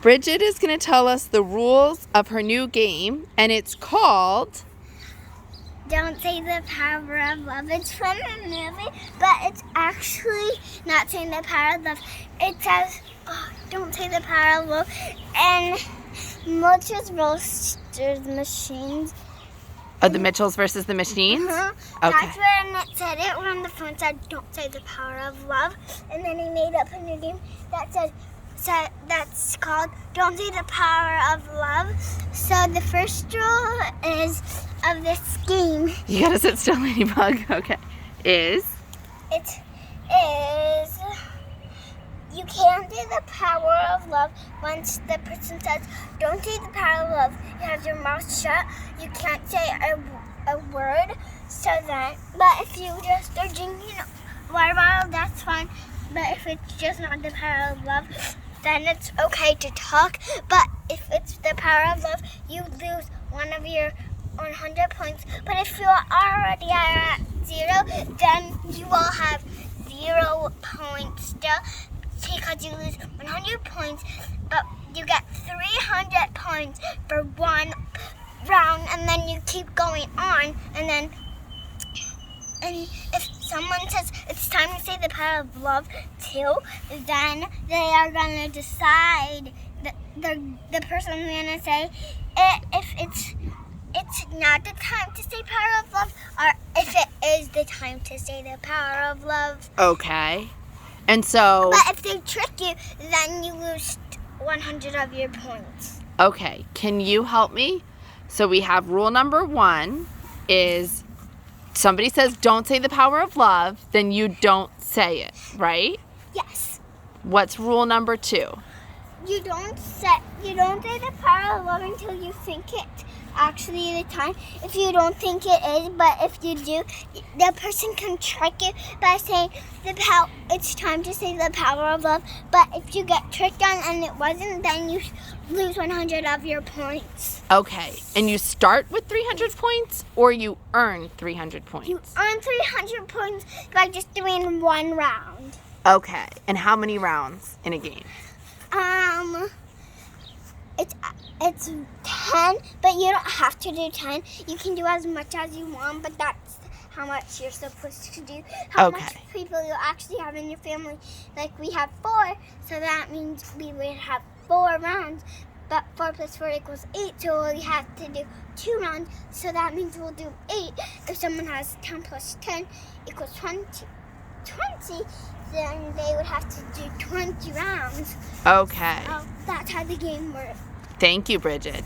Brigid is going to tell us the rules of her new game, and it's called... Don't Say the Power of Love. It's from a movie, but it's actually not saying the power of love. It says, don't say the power of love. And Mitchell's Roasters Machines. Oh, the Mitchells versus the Machines? Okay. That's when it said it when the phone said, don't say the power of love. And then he made up a new game that said that's called Don't Say the Power of Love. So the first rule is of this game. You gotta sit still, Ladybug. Okay. It is you can't say the power of love once the person says, don't say the power of love. You have your mouth shut. You can't say a word. But if you just are drinking water bottle, that's fine. But if it's just not the power of love, then it's okay to talk. But if it's the power of love, you lose one of your 100 points. But if you already are at 0, then you will have 0 points still because you lose 100 points. But you get 300 points for one round, and then you keep going on. And if someone says it's time to say the power of love too, then they are going to decide, the person is going to say if it's not the time to say power of love, or if it is the time to say the power of love. Okay. And so... But if they trick you, then you lose 100 of your points. Okay. Can you help me? So we have rule number 1 is somebody says don't say the power of love, then you don't say it, right? Yes. What's rule number 2? You don't say the power of love until you think it's actually the time. If you don't think it is, but if you do, the person can trick you by saying it's time to say the power of love. But if you get tricked on and it wasn't, then you lose 100 of your points. Okay. And you start with 300 points, or you earn 300 points? You earn 300 points by just doing one round. Okay. And how many rounds in a game? It's 10, but you don't have to do 10. You can do as much as you want, but that's how much you're supposed to do. How much people you actually have in your family. Like we have 4, so that means we would have 4 rounds. But 4 plus 4 equals 8, so we have to do 2 rounds. So that means we'll do 8. If someone has 10 plus 10 equals 20, then they would have to do 20 rounds. Okay. So that's how the game works. Thank you, Brigid.